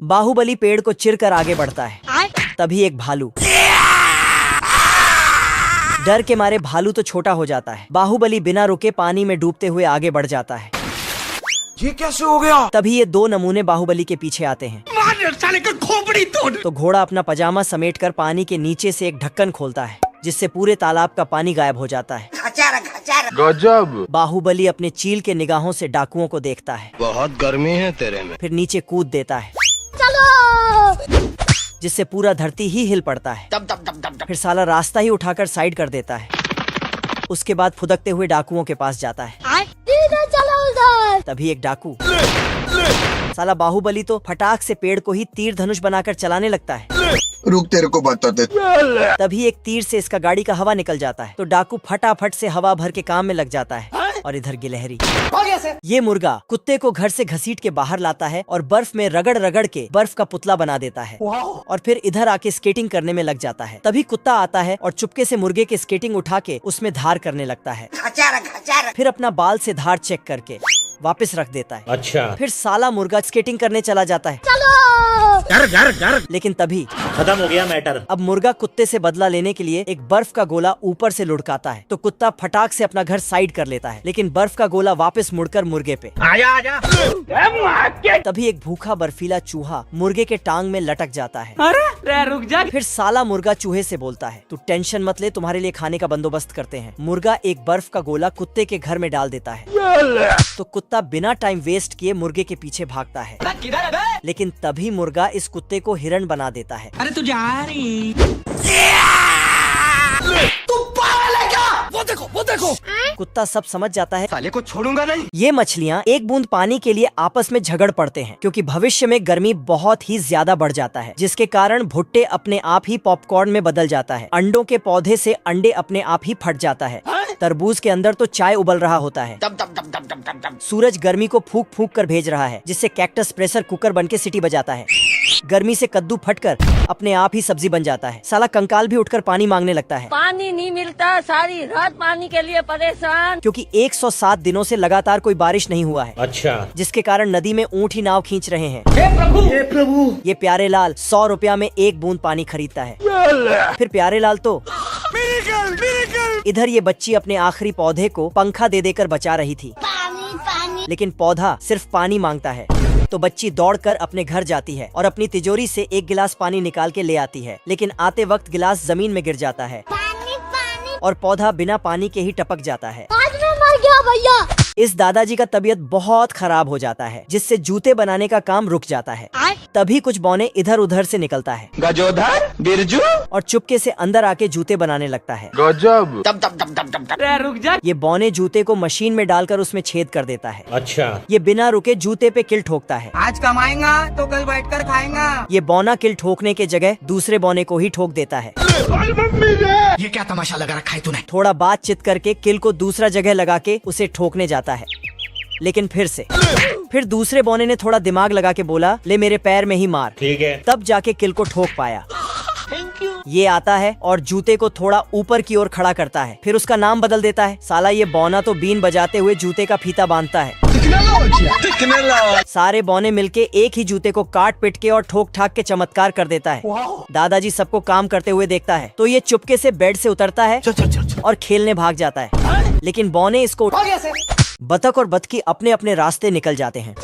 बाहुबली पेड़ को चिरकर आगे बढ़ता है। तभी एक भालू, डर के मारे भालू तो छोटा हो जाता है। बाहुबली बिना रुके पानी में डूबते हुए आगे बढ़ जाता है। ये कैसे हो गया? तभी ये दो नमूने बाहुबली के पीछे आते हैं। साले का खोपड़ी तोड़। तो घोड़ा अपना पजामा समेटकर पानी के नीचे से एक ढक्कन खोलता है, जिससे पूरे तालाब का पानी गायब हो जाता है। गजब। बाहुबली अपने चील के निगाहों से डाकुओं को देखता है। बहुत गर्मी है तेरे में। फिर नीचे कूद देता है, चलो, जिससे पूरा धरती ही हिल पड़ता है। फिर साला रास्ता ही उठाकर साइड कर देता है। उसके बाद फुदकते हुए डाकुओं के पास जाता है। तभी एक डाकू, साला बाहुबली तो फटाक से पेड़ को ही तीर धनुष बनाकर चलाने लगता है। रुक, तेरे को बताते। तभी एक तीर से इसका गाड़ी का हवा निकल जाता है। तो डाकू फटाफट से हवा भर के काम में लग जाता है। और इधर गिलहरी, ये मुर्गा कुत्ते को घर से घसीट के बाहर लाता है और बर्फ में रगड़ रगड़ के बर्फ का पुतला बना देता है। और फिर इधर आके स्केटिंग करने में लग जाता है। तभी कुत्ता आता है और चुपके से मुर्गे के स्केटिंग उठा के उसमें धार करने लगता है। फिर अपना बाल से धार चेक करके वापस रख देता है। अच्छा, फिर साला मुर्गा स्केटिंग करने चला जाता है। घर। लेकिन तभी खत्म हो गया मैटर। अब मुर्गा कुत्ते से बदला लेने के लिए एक बर्फ का गोला ऊपर से लुढ़काता है। तो कुत्ता फटाक से अपना घर साइड कर लेता है, लेकिन बर्फ का गोला वापस मुड़कर मुर्गे पे। आजा। तभी एक भूखा बर्फीला चूहा मुर्गे के टांग में लटक जाता है। अरे रुक जा। फिर साला मुर्गा चूहे से बोलता है, तू टेंशन मत ले, तुम्हारे लिए खाने का बंदोबस्त करते हैं। मुर्गा एक बर्फ का गोला कुत्ते के घर में डाल देता है। तो कुत्ता बिना टाइम वेस्ट किए मुर्गे के पीछे भागता है। लेकिन तभी मुर्गा इस कुत्ते को हिरण बना देता है। अरे तू जा रही। तू पागल है क्या? वो देखो। कुत्ता सब समझ जाता है। साले को छोड़ूंगा नहीं। ये मछलियाँ एक बूंद पानी के लिए आपस में झगड़ पड़ते हैं, क्योंकि भविष्य में गर्मी बहुत ही ज्यादा बढ़ जाता है, जिसके कारण भुट्टे अपने आप ही पॉपकॉर्न में बदल जाता है। अंडों के पौधे से अंडे अपने आप ही फट जाता है। तरबूज के अंदर तो चाय उबल रहा होता है। सूरज गर्मी को फूंक फूंक कर भेज रहा है, जिससे कैक्टस प्रेशर कुकर बनके सीटी बजाता है। गर्मी से कद्दू फटकर अपने आप ही सब्जी बन जाता है। साला कंकाल भी उठकर पानी मांगने लगता है। पानी नहीं मिलता, सारी रात पानी के लिए परेशान, क्योंकि 107 दिनों से लगातार कोई बारिश नहीं हुआ है। अच्छा, जिसके कारण नदी में ऊँट ही नाव खींच रहे हैं। हे प्रभु। ये प्यारे लाल 100 रुपया में एक बूंद पानी खरीदता है। फिर प्यारे लाल तो इधर ये बच्ची अपने आखिरी पौधे को पंखा दे देकर बचा रही थी। पानी। लेकिन पौधा सिर्फ पानी मांगता है। तो बच्ची दौड़कर अपने घर जाती है और अपनी तिजोरी से एक गिलास पानी निकाल के ले आती है, लेकिन आते वक्त गिलास जमीन में गिर जाता है। पानी। और पौधा बिना पानी के ही टपक जाता है। आज मैं मर गया भैया। इस दादाजी का तबीयत बहुत खराब हो जाता है, जिससे जूते बनाने का काम रुक जाता है। तभी कुछ बौने इधर उधर से निकलता है। गजोधर, बिरजू। और चुपके से अंदर आके जूते बनाने लगता है। गजब। अरे रुक जा। ये बौने जूते को मशीन में डालकर उसमें छेद कर देता है। अच्छा, ये बिना रुके जूते पे किल ठोकता है। आज कमाएगा तो कल बैठकर खाएगा। ये बौना किल ठोकने के जगह दूसरे बौने को ही ठोक देता है। ये क्या तमाशा लगा रखा है तूने? थोड़ा बातचीत करके किल को दूसरा जगह लगा के उसे ठोकने जाता है, लेकिन फिर दूसरे बौने ने थोड़ा दिमाग लगा के बोला, ले मेरे पैर में ही मार। ठीक है। तब जाके किल को ठोक पाया। ये आता है और जूते को थोड़ा ऊपर की ओर खड़ा करता है, फिर उसका नाम बदल देता है। साला ये बौना तो बीन बजाते हुए जूते का फीता बांधता है। सारे बौने मिलके एक ही जूते को काट पिट के और ठोक ठाक के चमत्कार कर देता है। दादाजी सबको काम करते हुए देखता है, तो ये चुपके से बेड से उतरता है और खेलने भाग जाता है। लेकिन बौने इसको बतख और बतखी अपने अपने रास्ते निकल जाते हैं।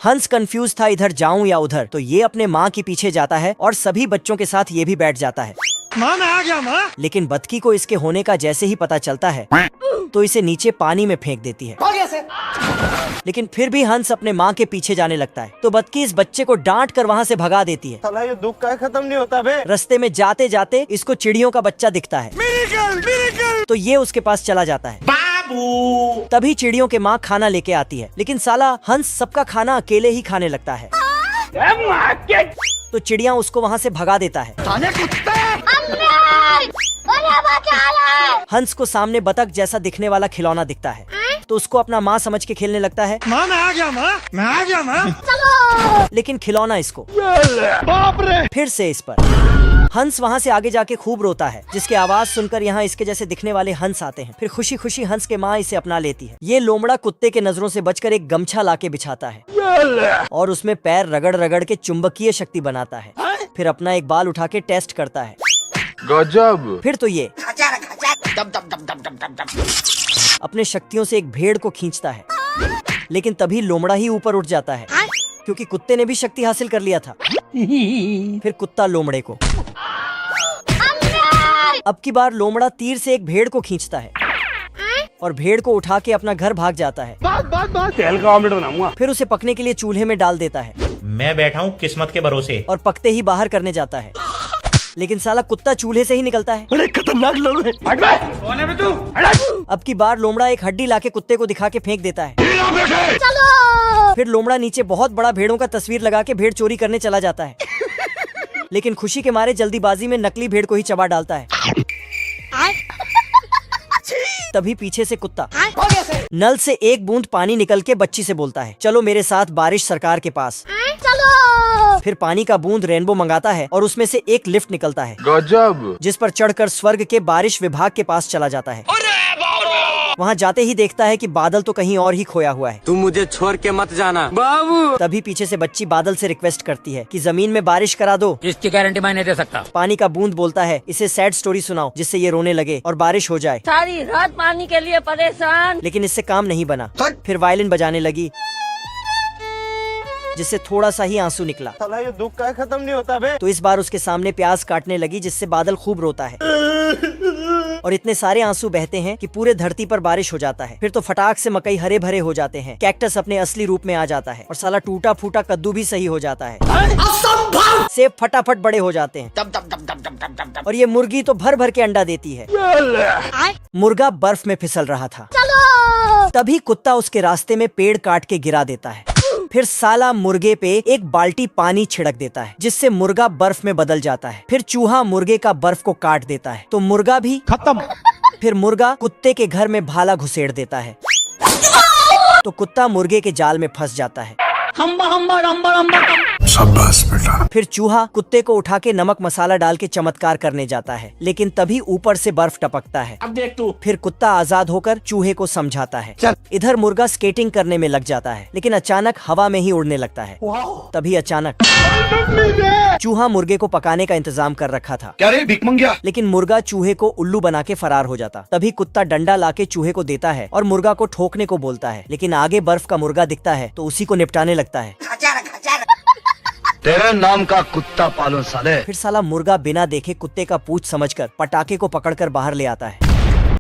हंस कंफ्यूज था इधर जाऊं या उधर, तो ये अपने माँ के पीछे जाता है और सभी बच्चों के साथ ये भी बैठ जाता है। माँ मैं आ गया माँ। लेकिन बतखी को इसके होने का जैसे ही पता चलता है, तो इसे नीचे पानी में फेंक देती है। लेकिन फिर भी हंस अपने माँ के पीछे जाने लगता है, तो बतखी इस बच्चे को डांट कर वहाँ से भगा देती है। साला ये दुख का खत्म नहीं होता बे। रास्ते में जाते जाते इसको चिड़ियों का बच्चा दिखता है। तो ये उसके पास चला जाता है। बाबू। तभी चिड़ियों के माँ खाना लेके आती है, लेकिन साला हंस सबका खाना अकेले ही खाने लगता है। तो चिड़िया उसको वहाँ से भगा देता है। हंस को सामने बतख जैसा दिखने वाला खिलौना दिखता है, तो उसको अपना माँ समझ के खेलने लगता है। माँ मैं आ गया माँ। लेकिन खिलौना इसको बाप रे। फिर से इस पर हंस वहाँ से आगे जाके खूब रोता है, जिसकी आवाज सुनकर यहाँ इसके जैसे दिखने वाले हंस आते हैं। फिर खुशी खुशी हंस के माँ इसे अपना लेती है। ये लोमड़ा कुत्ते के नजरों से बचकर एक गमछा लाके बिछाता है और उसमें पैर रगड़ रगड़ के चुंबकीय शक्ति बनाता है। फिर अपना एक बाल उठा के टेस्ट करता है। गजब। फिर तो ये अपने शक्तियों से एक भेड़ को खींचता है, लेकिन तभी लोमड़ा ही ऊपर उठ जाता है, क्योंकि कुत्ते ने भी शक्ति हासिल कर लिया था। फिर कुत्ता लोमड़े को, अब की बार लोमड़ा तीर से एक भेड़ को खींचता है और भेड़ को उठा के अपना घर भाग जाता है। तेल का ऑमलेट बनाऊंगा। फिर उसे पकने के लिए चूल्हे में डाल देता है मैं बैठा हूँ किस्मत के भरोसे और पकते ही बाहर करने जाता है, लेकिन साला कुत्ता चूल्हे से ही निकलता है। बड़े खतरनाक लोग हैं। हट बे। कौन है बे तू? अब की बार लोमड़ा एक हड्डी लाके कुत्ते को दिखा के फेंक देता है। फिर लोमड़ा नीचे बहुत बड़ा भेड़ों का तस्वीर लगा के भेड़ चोरी करने चला जाता है, लेकिन खुशी के मारे जल्दीबाजी में नकली भेड़ को ही चबा डालता है। तभी पीछे से कुत्ता नल से एक बूंद पानी निकल के बच्ची से बोलता है, चलो मेरे साथ बारिश सरकार के पास। फिर पानी का बूंद रेनबो मंगाता है और उसमें से एक लिफ्ट निकलता है, गजब। जिस पर चढ़कर स्वर्ग के बारिश विभाग के पास चला जाता है। वहाँ जाते ही देखता है कि बादल तो कहीं और ही खोया हुआ है। तुम मुझे छोड़ के मत जाना बाबू। तभी पीछे से बच्ची बादल से रिक्वेस्ट करती है कि जमीन में बारिश करा दो। इसकी गारंटी मैं नहीं दे सकता। पानी का बूंद बोलता है, इसे सैड स्टोरी सुनाओ जिससे ये रोने लगे और बारिश हो जाए। सारी रात पानी के लिए परेशान। लेकिन इससे काम नहीं बना। फिर वायलिन बजाने लगी, जिससे थोड़ा सा ही आंसू निकला। साला ये दुख का खत्म नहीं होता बे। तो इस बार उसके सामने प्याज काटने लगी, जिससे बादल खूब रोता है और इतने सारे आंसू बहते हैं कि पूरे धरती पर बारिश हो जाता है। फिर तो फटाक से मकई हरे भरे हो जाते हैं, कैक्टस अपने असली रूप में आ जाता है और साला टूटा फूटा कद्दू भी सही हो जाता है। सेब फटाफट बड़े हो जाते हैं और ये मुर्गी तो भर भर के अंडा देती है। मुर्गा बर्फ में फिसल रहा था, तभी कुत्ता उसके रास्ते में पेड़ काट के गिरा देता है। फिर साला मुर्गे पे एक बाल्टी पानी छिड़क देता है, जिससे मुर्गा बर्फ में बदल जाता है। फिर चूहा मुर्गे का बर्फ को काट देता है तो मुर्गा भी खत्म। फिर मुर्गा कुत्ते के घर में भाला घुसेड़ देता है तो कुत्ता मुर्गे के जाल में फंस जाता है। शाबाश बेटा। फिर चूहा कुत्ते को उठा के नमक मसाला डाल के चमत्कार करने जाता है, लेकिन तभी ऊपर से बर्फ टपकता है। अब देख तू। फिर कुत्ता आजाद होकर चूहे को समझाता है। इधर मुर्गा स्केटिंग करने में लग जाता है, लेकिन अचानक हवा में ही उड़ने लगता है। तभी अचानक चूहा मुर्गे को पकाने का इंतजाम कर रखा था। क्या रे भिख मंगिया? लेकिन मुर्गा चूहे को उल्लू बना के फरार हो जाता। तभी कुत्ता डंडा लाके चूहे को देता है और मुर्गा को ठोकने को बोलता है, लेकिन आगे बर्फ का मुर्गा दिखता है तो उसी को निपटाने लगता है। तेरे नाम का कुत्ता पालो साले। फिर साला मुर्गा बिना देखे कुत्ते का पूंछ समझकर पटाखे को पकड़कर बाहर ले आता है।